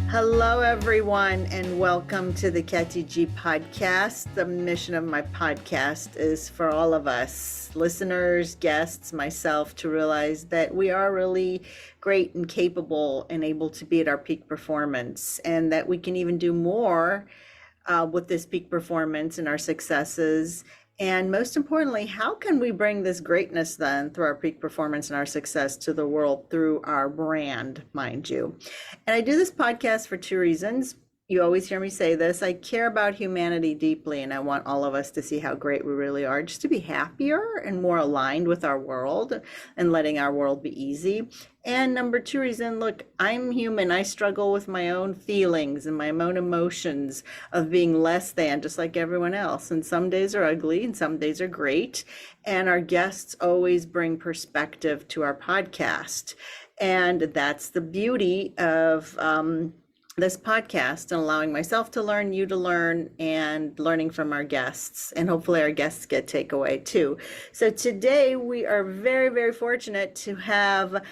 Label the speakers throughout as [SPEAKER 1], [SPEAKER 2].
[SPEAKER 1] Hello, everyone, and welcome to the Catty G podcast. The mission of my podcast is for all of us, listeners, guests, myself, to realize that we are really great and capable and able to be at our peak performance, and that we can even do more with this peak performance and our successes. And most importantly, how can we bring this greatness then through our peak performance and our success to the world through our brand, mind you? And I do this podcast for two reasons. You always hear me say this. I care about humanity deeply, and I want all of us to see how great we really are, just to be happier and more aligned with our world and letting our world be easy. And number two reason, look, I'm human. I struggle with my own feelings and my own emotions of being less than, just like everyone else. And some days are ugly and some days are great. And our guests always bring perspective to our podcast. And that's the beauty of this podcast, and allowing myself to learn, you to learn, and learning from our guests. And hopefully our guests get takeaway too. So today we are very, very fortunate to have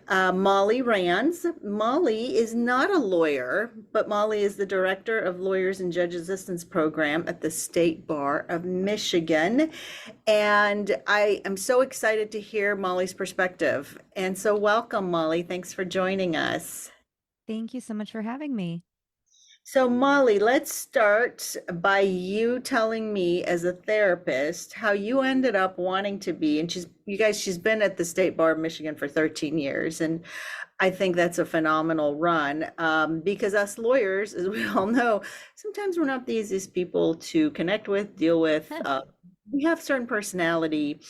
[SPEAKER 1] Molly Rands. Molly is not a lawyer, but Molly is the director of Lawyers and Judge Assistance Program at the State Bar of Michigan. And I am so excited to hear Molly's perspective. And so welcome, Molly. Thanks for joining us.
[SPEAKER 2] Thank you so much for having me.
[SPEAKER 1] So, Molly, let's start by you telling me, as a therapist, how you ended up wanting to be. And she's been at the State Bar of Michigan for 13 years. And I think that's a phenomenal run, because us lawyers, as we all know, sometimes we're not the easiest people to connect with, deal with. We have certain personality,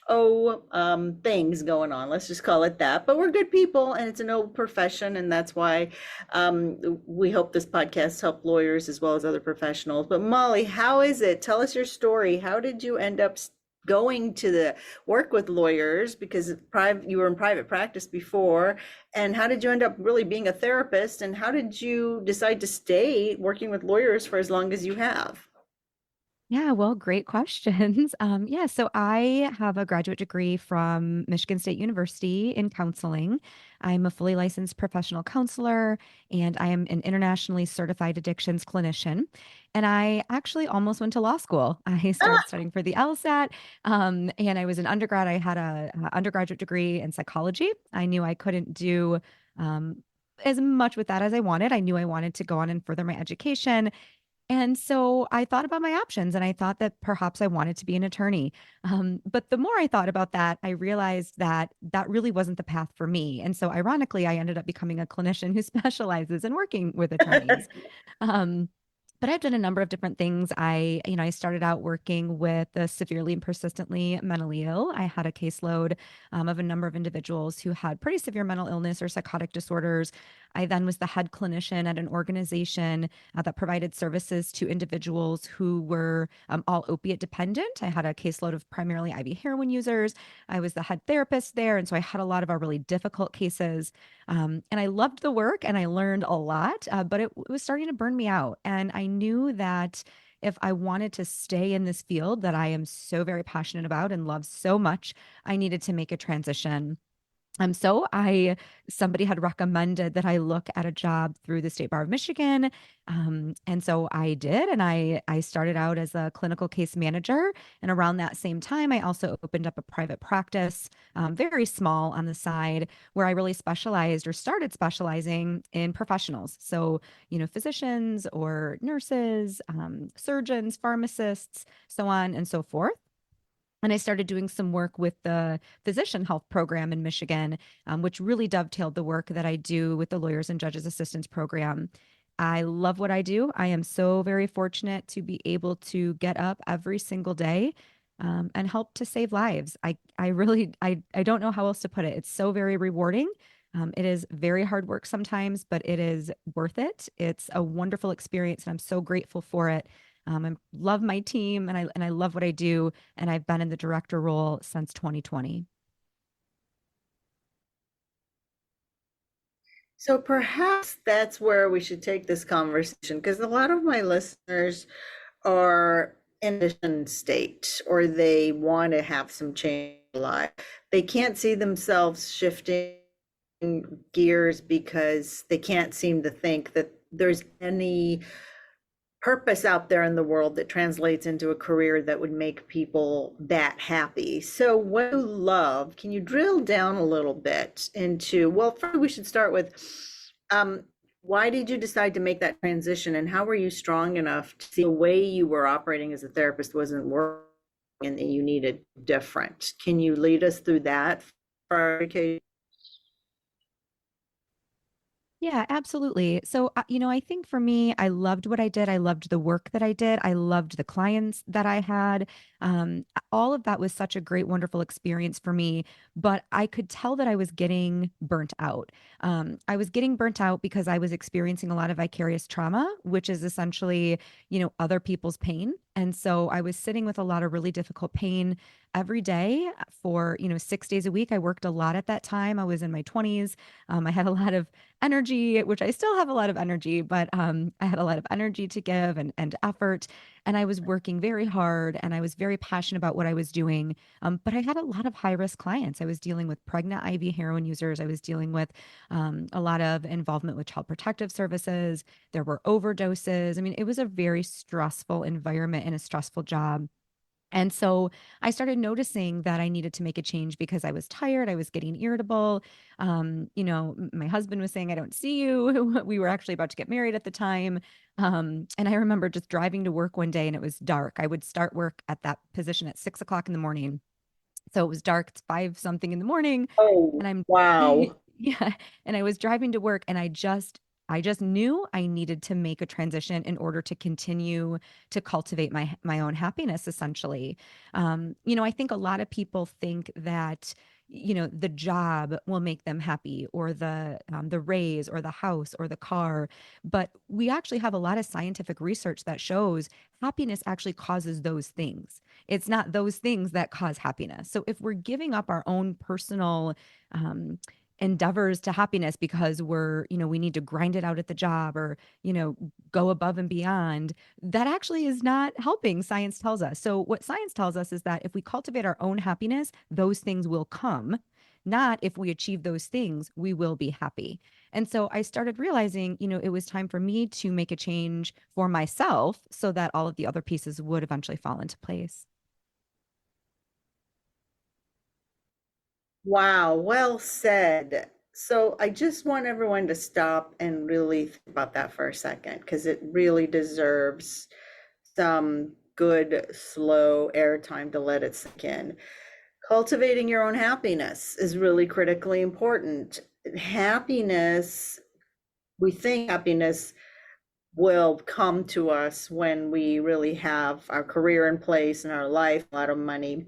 [SPEAKER 1] things going on. Let's just call it that. But we're good people, and it's an old profession, and that's why we hope this podcast help lawyers as well as other professionals. But Molly, how is it? Tell us your story. How did you end up going to the work with lawyers, because you were in private practice before, and how did you end up really being a therapist, and how did you decide to stay working with lawyers for as long as you have?
[SPEAKER 2] Yeah, well, great questions. So I have a graduate degree from Michigan State University in counseling. I'm a fully licensed professional counselor, and I am an internationally certified addictions clinician. And I actually almost went to law school. I started studying for the LSAT, and I was an undergrad. I had a undergraduate degree in psychology. I knew I couldn't do as much with that as I wanted. I knew I wanted to go on and further my education. And so I thought about my options, and I thought that perhaps I wanted to be an attorney. But the more I thought about that, I realized that that really wasn't the path for me. And so ironically, I ended up becoming a clinician who specializes in working with attorneys. Um, but I've done a number of different things. I started out working with the severely and persistently mentally ill. I had a caseload of a number of individuals who had pretty severe mental illness or psychotic disorders. I then was the head clinician at an organization that provided services to individuals who were all opiate dependent. I had a caseload of primarily IV heroin users. I was the head therapist there. And so I had a lot of our really difficult cases. And I loved the work and I learned a lot, but it was starting to burn me out. And I knew that if I wanted to stay in this field that I am so very passionate about and love so much, I needed to make a transition. Somebody had recommended that I look at a job through the State Bar of Michigan. And so I did, and I started out as a clinical case manager. And around that same time, I also opened up a private practice, very small on the side, where I really specialized or started specializing in professionals. So, physicians or nurses, surgeons, pharmacists, so on and so forth. And I started doing some work with the physician health program in Michigan, which really dovetailed the work that I do with the Lawyers and Judges Assistance Program. I love what I do. I am so very fortunate to be able to get up every single day and help to save lives. I don't know how else to put it. It's so very rewarding. It is very hard work sometimes, but it is worth it. It's a wonderful experience, and I'm so grateful for it. I love my team, and I love what I do, and I've been in the director role since 2020.
[SPEAKER 1] So perhaps that's where we should take this conversation, because a lot of my listeners are in a transition state, or they want to have some change in life. They can't see themselves shifting gears because they can't seem to think that there's any purpose out there in the world that translates into a career that would make people that happy. So, what you love, can you drill down a little bit into, well, first we should start with um, why did you decide to make that transition and how were you strong enough to see the way you were operating as a therapist wasn't working and that you needed different? Can you lead us through that for our education?
[SPEAKER 2] Yeah, absolutely. So, I think for me, I loved what I did. I loved the work that I did. I loved the clients that I had. All of that was such a great, wonderful experience for me. But I could tell that I was getting burnt out. I was getting burnt out because I was experiencing a lot of vicarious trauma, which is essentially, other people's pain. And so I was sitting with a lot of really difficult pain every day for, 6 days a week. I worked a lot at that time. I was in my 20s. I had a lot of energy, which I still have a lot of energy, but I had a lot of energy to give and effort. And I was working very hard and I was very passionate about what I was doing. But I had a lot of high risk clients. I was dealing with pregnant IV heroin users. I was dealing with a lot of involvement with child protective services. There were overdoses. I mean, it was a very stressful environment and a stressful job. And so I started noticing that I needed to make a change because I was tired. I was getting irritable. My husband was saying, I don't see you. We were actually about to get married at the time. And I remember just driving to work one day and it was dark. I would start work at that position at 6 o'clock in the morning. So it was dark, it's five something in the morning,
[SPEAKER 1] Oh,
[SPEAKER 2] and I'm
[SPEAKER 1] wow.
[SPEAKER 2] yeah, and I was driving to work and I just knew I needed to make a transition in order to continue to cultivate my own happiness essentially. I think a lot of people think that the job will make them happy or the raise or the house or the car, but we actually have a lot of scientific research that shows happiness actually causes those things. It's not those things that cause happiness. So if we're giving up our own personal um, endeavors to happiness because we need to grind it out at the job or, go above and beyond, that actually is not helping, science tells us. So what science tells us is that if we cultivate our own happiness, those things will come. Not if we achieve those things, we will be happy. And so I started realizing, it was time for me to make a change for myself so that all of the other pieces would eventually fall into place.
[SPEAKER 1] Wow, well said. So I just want everyone to stop and really think about that for a second because it really deserves some good, slow airtime to let it sink in. Cultivating your own happiness is really critically important. Happiness, we think happiness will come to us when we really have our career in place and our life, a lot of money.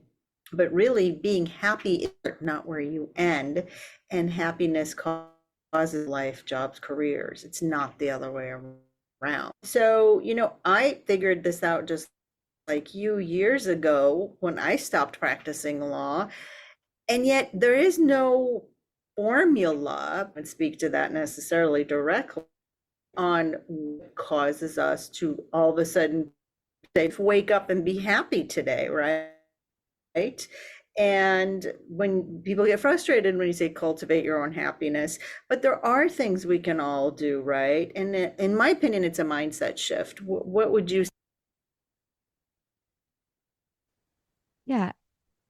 [SPEAKER 1] But really, being happy is not where you end, and happiness causes life, jobs, careers. It's not the other way around. So, I figured this out just like you years ago when I stopped practicing law, and yet there is no formula and speak to that necessarily directly on what causes us to all of a sudden say, wake up and be happy today, right? And when people get frustrated when you say cultivate your own happiness, but there are things we can all do, right? And in my opinion, it's a mindset shift. What would you?
[SPEAKER 2] Yeah,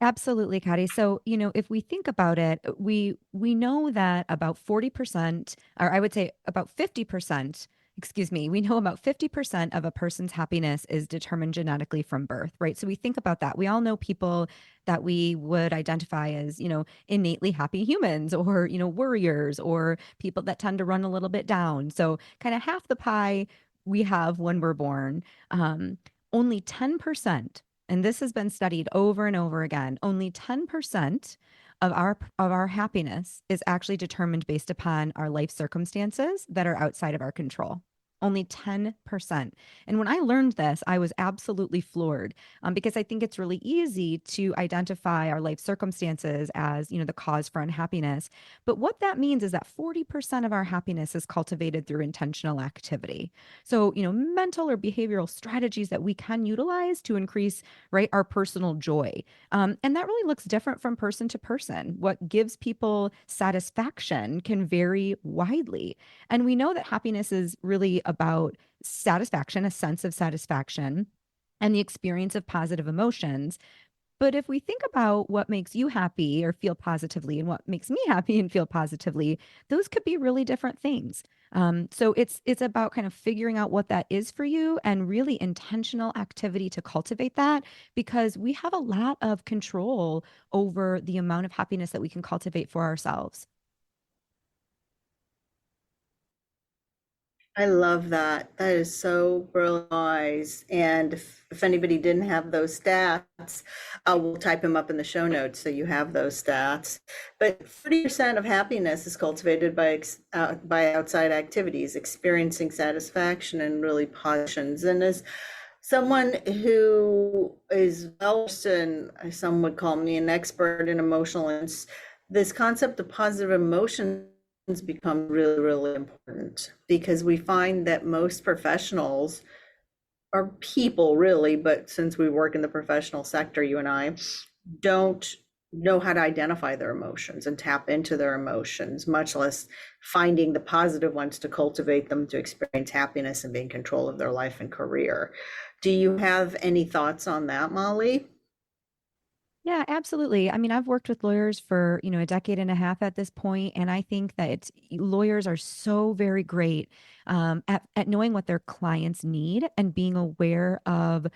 [SPEAKER 2] absolutely, Kadi. So, if we think about it, we know that about 40%, or I would say about 50%, excuse me, we know about 50% of a person's happiness is determined genetically from birth, right? So we think about that. We all know people that we would identify as, innately happy humans or, worriers or people that tend to run a little bit down. So kind of half the pie we have when we're born. Only 10%, and this has been studied over and over again, only 10% of our happiness is actually determined based upon our life circumstances that are outside of our control. only 10%. And when I learned this, I was absolutely floored, because I think it's really easy to identify our life circumstances as, the cause for unhappiness. But what that means is that 40% of our happiness is cultivated through intentional activity. So, mental or behavioral strategies that we can utilize to increase, right, our personal joy. And that really looks different from person to person. What gives people satisfaction can vary widely. And we know that happiness is really about satisfaction, a sense of satisfaction, and the experience of positive emotions. But if we think about what makes you happy or feel positively and what makes me happy and feel positively, those could be really different things. So it's about kind of figuring out what that is for you and really intentional activity to cultivate that, because we have a lot of control over the amount of happiness that we can cultivate for ourselves.
[SPEAKER 1] I love that. That is so brilliant. Wise. And if anybody didn't have those stats, we'll type them up in the show notes so you have those stats. But 40% of happiness is cultivated by outside activities, experiencing satisfaction and really passions. And as someone who is well versed in, some would call me an expert in emotional, this concept of positive emotions become really, really important because we find that most professionals are people really, but since we work in the professional sector, you and I don't know how to identify their emotions and tap into their emotions, much less finding the positive ones to cultivate them to experience happiness and be in control of their life and career. Do you have any thoughts on that, Molly?
[SPEAKER 2] Yeah, absolutely. I mean, I've worked with lawyers for, a decade and a half at this point, and I think that lawyers are so very great, at knowing what their clients need and being aware of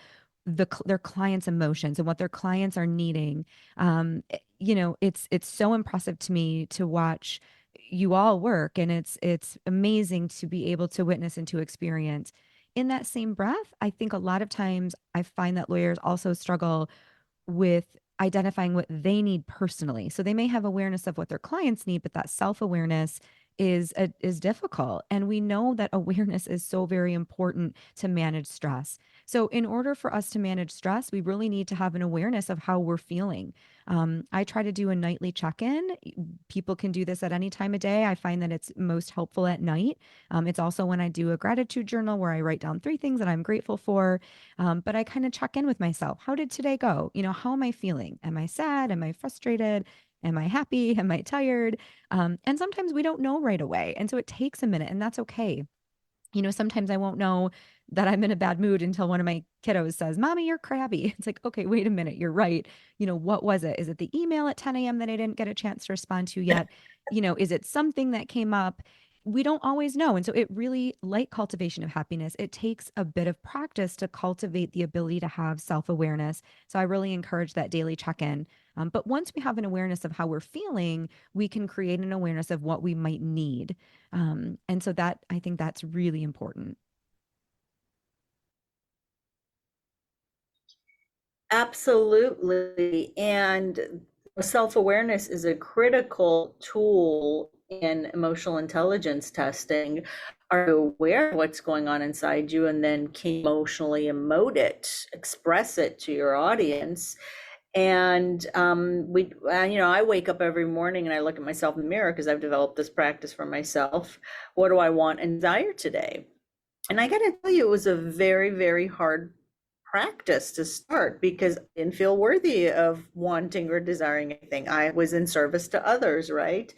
[SPEAKER 2] their clients' emotions and what their clients are needing. It's so impressive to me to watch you all work, and it's amazing to be able to witness and to experience. In that same breath, I think a lot of times I find that lawyers also struggle with identifying what they need personally. So they may have awareness of what their clients need, but that self-awareness is difficult. And we know that awareness is so very important to manage stress. So in order for us to manage stress, we really need to have an awareness of how we're feeling. I try to do a nightly check-in. People can do this at any time of day. I find that it's most helpful at night. It's also when I do a gratitude journal where I write down 3 things that I'm grateful for. But I kind of check in with myself. How did today go? How am I feeling? Am I sad? Am I frustrated? Am I happy? Am I tired? And sometimes we don't know right away. And so it takes a minute, and that's okay. Sometimes I won't know that I'm in a bad mood until one of my kiddos says, Mommy, you're crabby. It's like, okay, wait a minute. You're right. What was it? Is it the email at 10 a.m. that I didn't get a chance to respond to yet? Is it something that came up? We don't always know. And so it really, like cultivation of happiness, it takes a bit of practice to cultivate the ability to have self-awareness. So I really encourage that daily check-in. But once we have an awareness of how we're feeling, we can create an awareness of what we might need. And so that I think that's really important.
[SPEAKER 1] Absolutely. And self-awareness is a critical tool in emotional intelligence testing. Are you aware of what's going on inside you and then can you emotionally emote it, express it to your audience? And I wake up every morning and I look at myself in the mirror because I've developed this practice for myself. What do I want and desire today? And I got to tell you, it was a very, very hard practice to start because I didn't feel worthy of wanting or desiring anything. I was in service to others, right?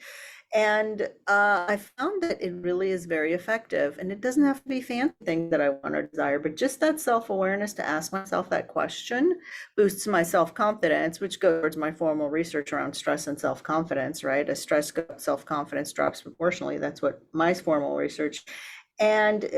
[SPEAKER 1] And I found that it really is very effective. And it doesn't have to be fancy things that I want or desire, but just that self-awareness to ask myself that question boosts my self-confidence, which goes towards my formal research around stress and self-confidence, right? As stress goes, self-confidence drops proportionally. That's what my formal research. And,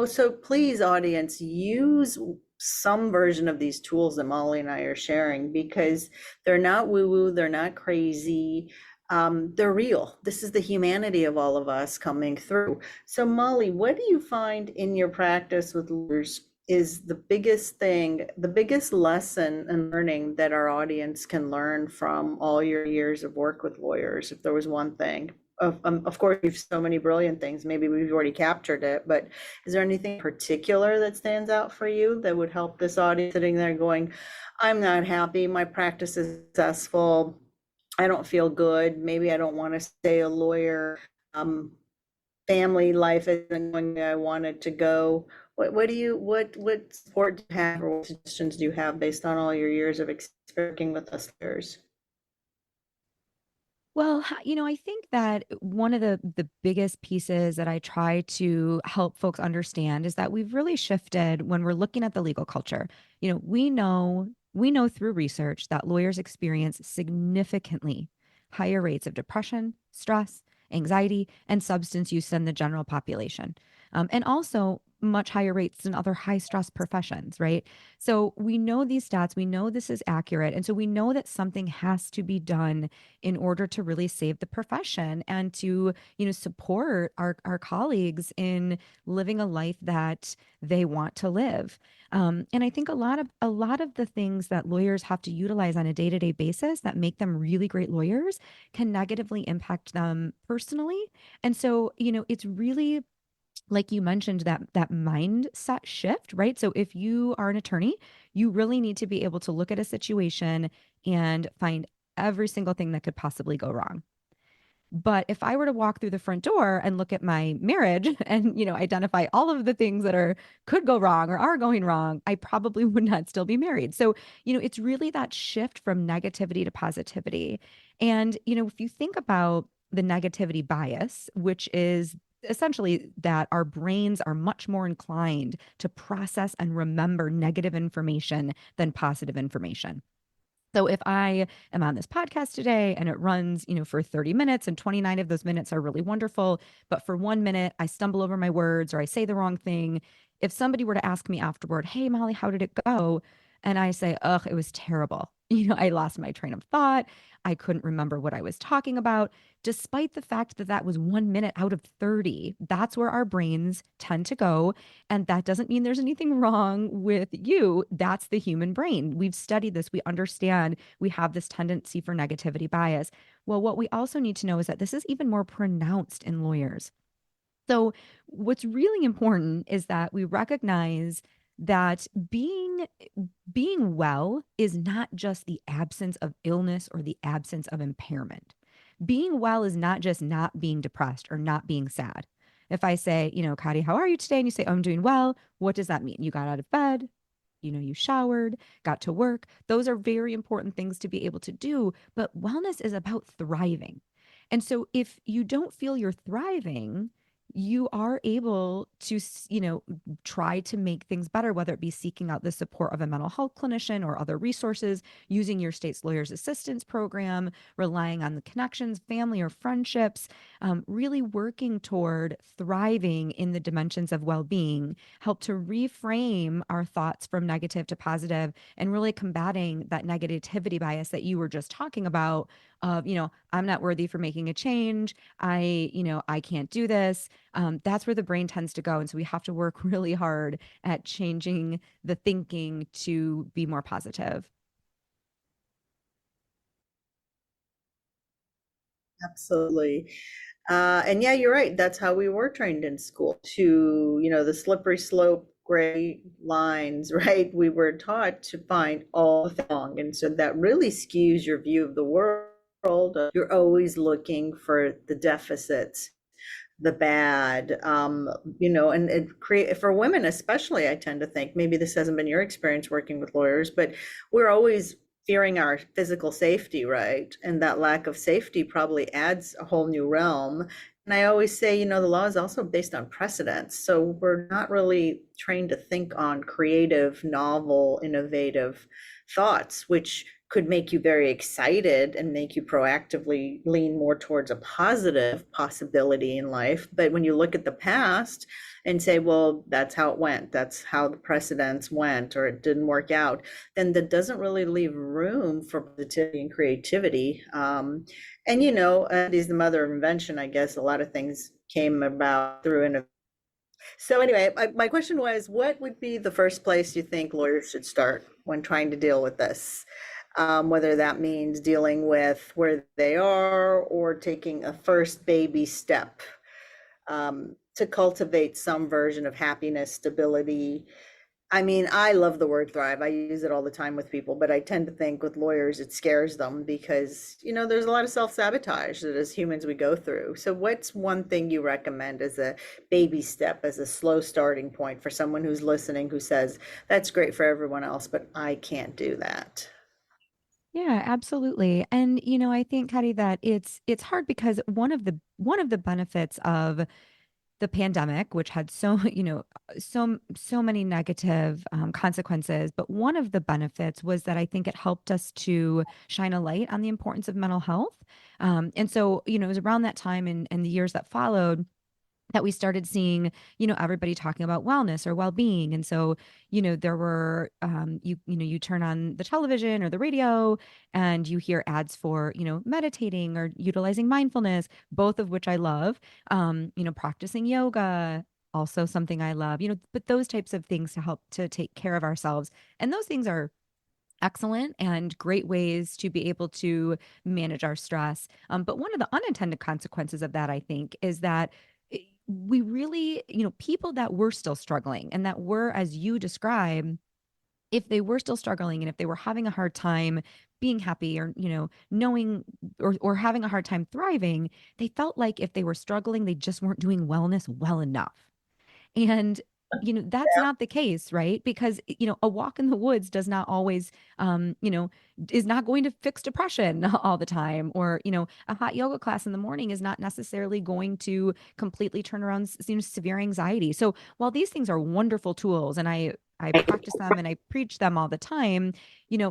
[SPEAKER 1] so please, audience, use some version of these tools that Molly and I are sharing because they're not woo-woo, they're not crazy. They're real. This is the humanity of all of us coming through. So, Molly, what do you find in your practice with lawyers is the biggest thing, the biggest lesson and learning that our audience can learn from all your years of work with lawyers, if there was one thing? Of course, you've so many brilliant things. Maybe we've already captured it, but is there anything in particular that stands out for you that would help this audience sitting there going, I'm not happy, my practice is successful, I don't feel good, maybe I don't want to stay a lawyer, um, family life isn't going the way I wanted to go. What support do you have or what suggestions do you have based on all your years of working with us lawyers?
[SPEAKER 2] Well, I think that one of the biggest pieces that I try to help folks understand is that we've really shifted when we're looking at the legal culture. We know through research that lawyers experience significantly higher rates of depression, stress, anxiety, and substance use than the general population. And also much higher rates than other high stress professions, right? So we know these stats, we know this is accurate. And so we know that something has to be done in order to really save the profession and to, support our colleagues in living a life that they want to live. And I think a lot of the things that lawyers have to utilize on a day-to-day basis that make them really great lawyers can negatively impact them personally. And so, it's really like you mentioned that mindset shift, right? So if you are an attorney, you really need to be able to look at a situation and find every single thing that could possibly go wrong. But if I were to walk through the front door and look at my marriage and, identify all of the things that could go wrong or are going wrong, I probably would not still be married. So, it's really that shift from negativity to positivity. And, if you think about the negativity bias, which is essentially that our brains are much more inclined to process and remember negative information than positive information. So if I am on this podcast today and it runs, for 30 minutes and 29 of those minutes are really wonderful, but for 1 minute I stumble over my words or I say the wrong thing, if somebody were to ask me afterward, "Hey Molly, how did it go?" and I say, "Ugh, it was terrible." I lost my train of thought. I couldn't remember what I was talking about, despite the fact that that was 1 minute out of 30. That's where our brains tend to go. And that doesn't mean there's anything wrong with you. That's the human brain. We've studied this. We understand we have this tendency for negativity bias. Well, what we also need to know is that this is even more pronounced in lawyers. So, what's really important is that we recognize that being well is not just the absence of illness or the absence of impairment. Being well is not just not being depressed or not being sad. If I say, Kadi, how are you today? And you say, "Oh, I'm doing well." What does that mean? You got out of bed, you showered, got to work. Those are very important things to be able to do. But wellness is about thriving. And so if you don't feel you're thriving, you are able to, try to make things better, whether it be seeking out the support of a mental health clinician or other resources, using your state's lawyers assistance program, relying on the connections, family or friendships, really working toward thriving in the dimensions of well-being, help to reframe our thoughts from negative to positive and really combating that negativity bias that you were just talking about of, I'm not worthy for making a change. I can't do this. That's where the brain tends to go. And so we have to work really hard at changing the thinking to be more positive.
[SPEAKER 1] Absolutely. And yeah, you're right. That's how we were trained in school to, the slippery slope, gray lines, right? We were taught to find all wrong. And so that really skews your view of the world. You're always looking for the deficits, the bad, and it create for women especially. I tend to think maybe this hasn't been your experience working with lawyers, but we're always fearing our physical safety, right? And that lack of safety probably adds a whole new realm. And I always say, the law is also based on precedents. So we're not really trained to think on creative, novel, innovative thoughts, which could make you very excited and make you proactively lean more towards a positive possibility in life. But when you look at the past and say, well, that's how it went, that's how the precedents went, or it didn't work out, then that doesn't really leave room for positivity and creativity. And is the mother of invention. I guess a lot of things came about through innovation. So anyway, my question was, what would be the first place you think lawyers should start when trying to deal with this? whether that means dealing with where they are or taking a first baby step to cultivate some version of happiness, stability. I mean, I love the word thrive. I use it all the time with people, but I tend to think with lawyers, it scares them because, there's a lot of self-sabotage that as humans we go through. So what's one thing you recommend as a baby step, as a slow starting point for someone who's listening who says, that's great for everyone else, but I can't do that?
[SPEAKER 2] Yeah, absolutely. And I think, Patty, that it's hard because one of the benefits of the pandemic, which had so many negative consequences, but one of the benefits was that I think it helped us to shine a light on the importance of mental health. And so, it was around that time and the years that followed that we started seeing, everybody talking about wellness or well-being. And so, there were, you turn on the television or the radio and you hear ads for, meditating or utilizing mindfulness, both of which I love. Practicing yoga, also something I love, but those types of things to help to take care of ourselves. And those things are excellent and great ways to be able to manage our stress. But one of the unintended consequences of that, I think, is that we really, people that were still struggling and that were, as you describe, if they were still struggling and if they were having a hard time being happy or, knowing or having a hard time thriving, they felt like if they were struggling, they just weren't doing wellness well enough. And that's not the case, right? Because a walk in the woods does not always is not going to fix depression all the time, or a hot yoga class in the morning is not necessarily going to completely turn around severe anxiety. So while these things are wonderful tools and I practice them and I preach them all the time,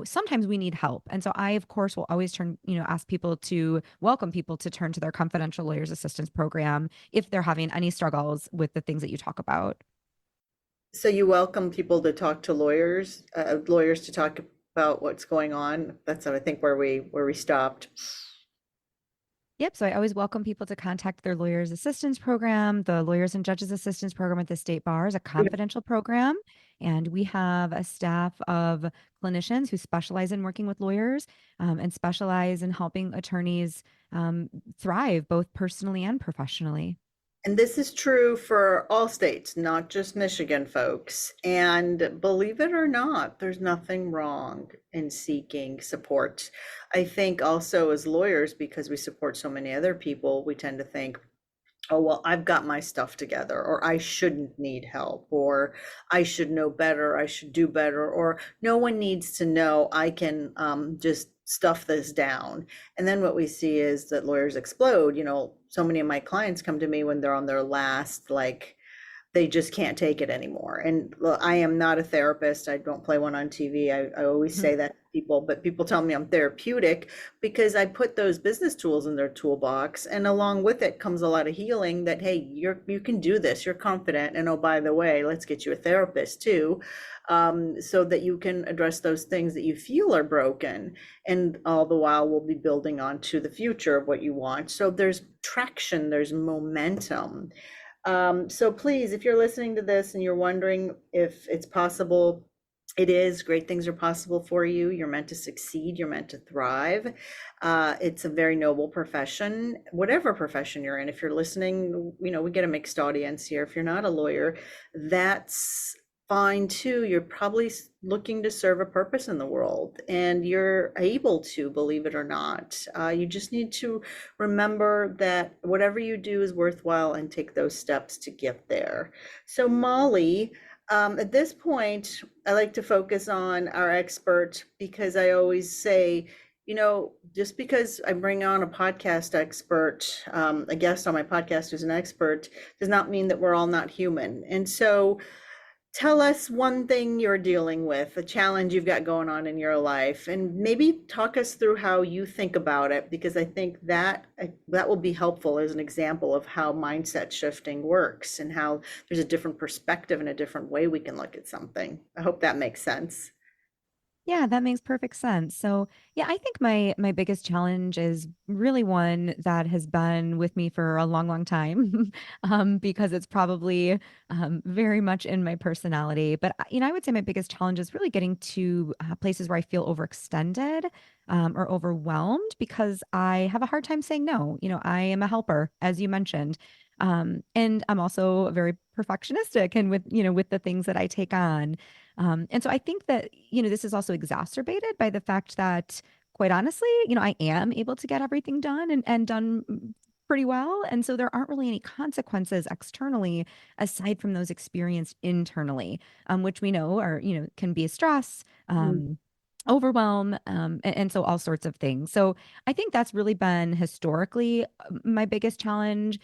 [SPEAKER 2] sometimes we need help. And so I, of course, will always ask people to welcome people to turn to their confidential lawyers assistance program if they're having any struggles with the things that you talk about.
[SPEAKER 1] So you welcome people to talk to lawyers to talk about what's going on. That's I think where we stopped.
[SPEAKER 2] Yep. So I always welcome people to contact their lawyers assistance program. The lawyers and judges assistance program at the state bar is a confidential program. And we have a staff of clinicians who specialize in working with lawyers and specialize in helping attorneys thrive both personally and professionally.
[SPEAKER 1] And this is true for all states, not just Michigan, folks. And believe it or not, there's nothing wrong in seeking support. I think also as lawyers, because we support so many other people, we tend to think, oh, well, I've got my stuff together, or I shouldn't need help, or I should know better, I should do better, or no one needs to know, I can just stuff this down. And then what we see is that lawyers explode. So many of my clients come to me when they're on their last, like, they just can't take it anymore. And look, I am not a therapist. I don't play one on TV. I always say that to people, but people tell me I'm therapeutic because I put those business tools in their toolbox. And along with it comes a lot of healing that, hey, you can do this, you're confident. And oh, by the way, let's get you a therapist too, so that you can address those things that you feel are broken. And all the while we'll be building on to the future of what you want. So there's traction, there's momentum. So please, if you're listening to this and you're wondering if it's possible, it is. Great things are possible for you. You're meant to succeed. You're meant to thrive. It's a very noble profession, whatever profession you're in. If you're listening, we get a mixed audience here. If you're not a lawyer, that's fine too. You're probably looking to serve a purpose in the world, and you're able to, believe it or not. You just need to remember that whatever you do is worthwhile and take those steps to get there. So, Molly, at this point, I like to focus on our expert because I always say, just because I bring on a podcast expert, a guest on my podcast who's an expert, does not mean that we're all not human. And so, tell us one thing you're dealing with, a challenge you've got going on in your life, and maybe talk us through how you think about it, because I think that will be helpful as an example of how mindset shifting works and how there's a different perspective and a different way we can look at something. I hope that makes sense.
[SPEAKER 2] Yeah, that makes perfect sense. So, yeah, I think my biggest challenge is really one that has been with me for a long, long time, because it's probably very much in my personality. But I would say my biggest challenge is really getting to places where I feel overextended or overwhelmed because I have a hard time saying no. I am a helper, as you mentioned. And I'm also very perfectionistic and with the things that I take on. And so I think that, this is also exacerbated by the fact that, quite honestly, I am able to get everything done and done pretty well. And so there aren't really any consequences externally aside from those experienced internally, which we know are, can be a stress. Overwhelm, and so all sorts of things. So I think that's really been historically my biggest challenge,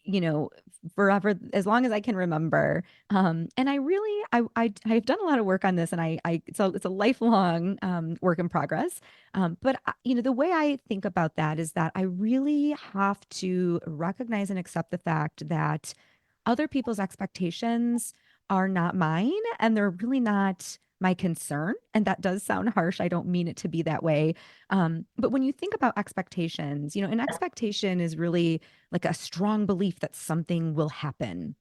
[SPEAKER 2] you know, forever, as long as I can remember. And I really, I've done a lot of work on this, and so it's a lifelong work in progress. But the way I think about that is that I really have to recognize and accept the fact that other people's expectations are not mine, and they're really not my concern. And that does sound harsh. I don't mean it to be that way. But when you think about expectations, an expectation is really like a strong belief that something will happen,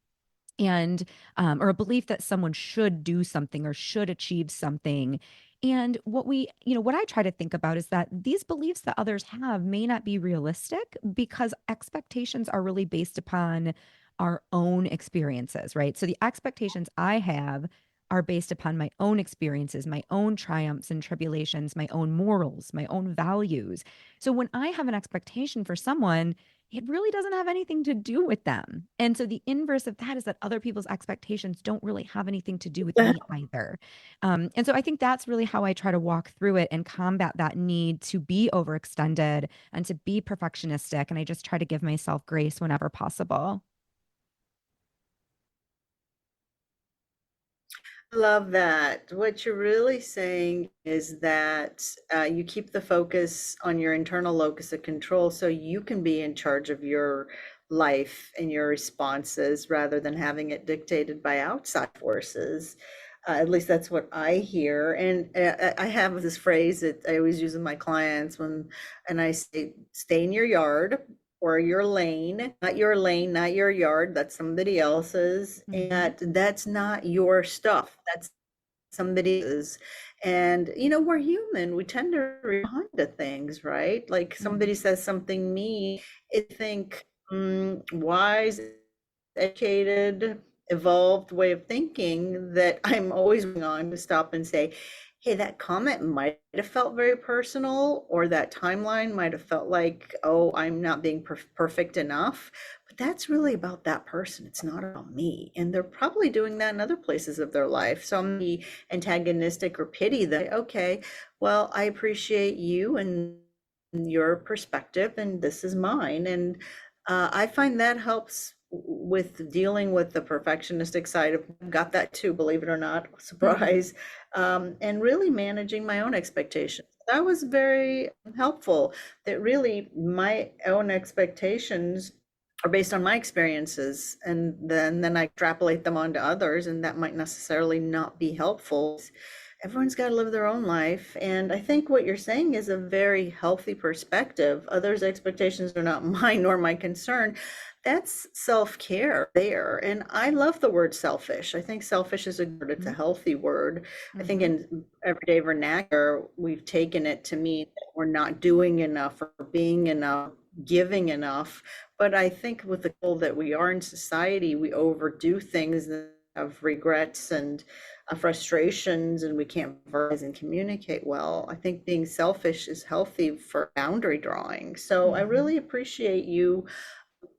[SPEAKER 2] and or a belief that someone should do something or should achieve something. And what I try to think about is that these beliefs that others have may not be realistic because expectations are really based upon our own experiences, right? So the expectations I have are based upon my own experiences, my own triumphs and tribulations, my own morals, my own values. So when I have an expectation for someone, it really doesn't have anything to do with them. And so the inverse of that is that other people's expectations don't really have anything to do with me either. And so I think that's really how I try to walk through it and combat that need to be overextended and to be perfectionistic. And I just try to give myself grace whenever possible.
[SPEAKER 1] Love that. What you're really saying is that you keep the focus on your internal locus of control so you can be in charge of your life and your responses rather than having it dictated by outside forces. At least that's what I hear. And I have this phrase that I always use with my clients and I say, stay in your yard or your lane, not your yard. That's somebody else's.
[SPEAKER 2] Hmm.
[SPEAKER 1] And that's not your stuff. That's somebody else's. And, we're human. We tend to respond to things, right? Like somebody
[SPEAKER 2] Hmm.
[SPEAKER 1] says something mean, I think, wise, educated, evolved way of thinking that I'm always going on to stop and say, hey, that comment might have felt very personal, or that timeline might have felt like, oh, I'm not being perfect enough. But that's really about that person. It's not about me. And they're probably doing that in other places of their life. So I'm the antagonistic or pity that, okay, well, I appreciate you and your perspective, and this is mine. And I find that helps with dealing with the perfectionistic side of got that too, believe it or not, surprise, and really managing my own expectations. That was very helpful. That really my own expectations are based on my experiences, and then I extrapolate them onto others, and that might necessarily not be helpful. Everyone's got to live their own life. And I think what you're saying is a very healthy perspective. Others' expectations are not mine nor my concern. That's self-care there. And I love the word selfish. I think selfish is a good, it's a healthy word. I think
[SPEAKER 2] Hmm.
[SPEAKER 1] in everyday vernacular, we've taken it to mean that we're not doing enough or being enough, giving enough. But I think with the goal that we are in society, we overdo things that have regrets and frustrations, and we can't verbalize and communicate well. I think being selfish is healthy for boundary drawing. So I
[SPEAKER 2] Hmm.
[SPEAKER 1] really appreciate you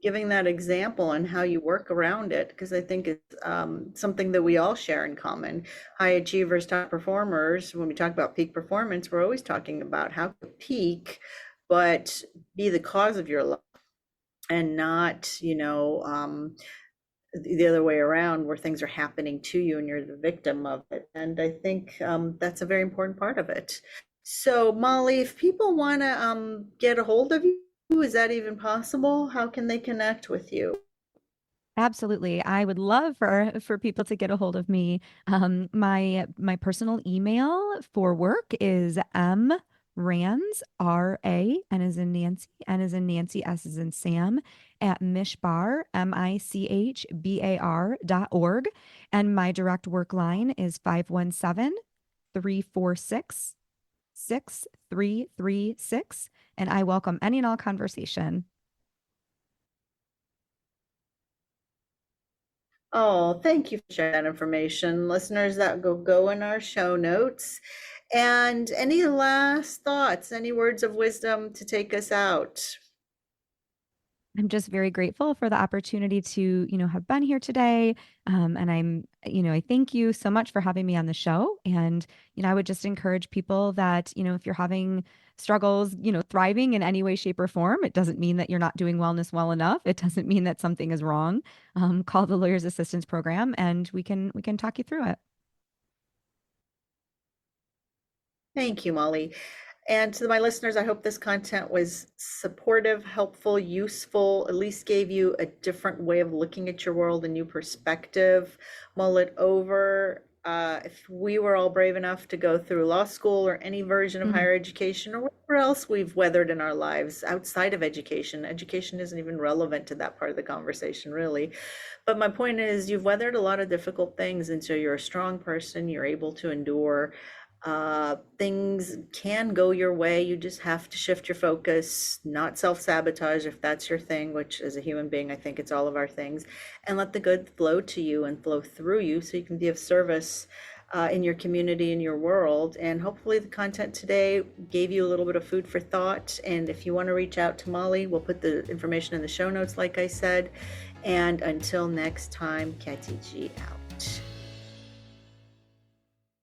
[SPEAKER 1] giving that example and how you work around it, because I think it's something that we all share in common. High achievers, top performers, when we talk about peak performance, we're always talking about how to peak, but be the cause of your life and not, the other way around where things are happening to you and you're the victim of it. And I think that's a very important part of it. So, Molly, if people want to get a hold of you, is that even possible? How can they connect with you?
[SPEAKER 2] Absolutely. I would love for people to get a hold of me. My personal email for work is mrands, R-A, N as in Nancy, N as in Nancy, S as in Sam, at mishbar, MICHBAR.org. And my direct work line is 517-346-6336. And I welcome any and all conversation.
[SPEAKER 1] Oh, thank you for sharing that information. Listeners, that go in our show notes. And any last thoughts, any words of wisdom to take us out?
[SPEAKER 2] I'm just very grateful for the opportunity to, have been here today. And I thank you so much for having me on the show. And, I would just encourage people that, if you're having struggles, thriving in any way, shape, or form, it doesn't mean that you're not doing wellness well enough. It doesn't mean that something is wrong. Call the Lawyer's Assistance Program and we can talk you through it.
[SPEAKER 1] Thank you, Molly. And to my listeners, I hope this content was supportive, helpful, useful, at least gave you a different way of looking at your world, a new perspective. Mull it over. If we were all brave enough to go through law school or any version of
[SPEAKER 2] Mhm.
[SPEAKER 1] higher education or whatever else we've weathered in our lives outside of education, education isn't even relevant to that part of the conversation, really. But my point is, you've weathered a lot of difficult things, and so you're a strong person. You're able to endure. Things can go your way. You just have to shift your focus, not self-sabotage if that's your thing, which as a human being, I think it's all of our things, and let the good flow to you and flow through you so you can be of service in your community, in your world. And hopefully the content today gave you a little bit of food for thought. And if you want to reach out to Molly, we'll put the information in the show notes, like I said. And until next time, Kati G out.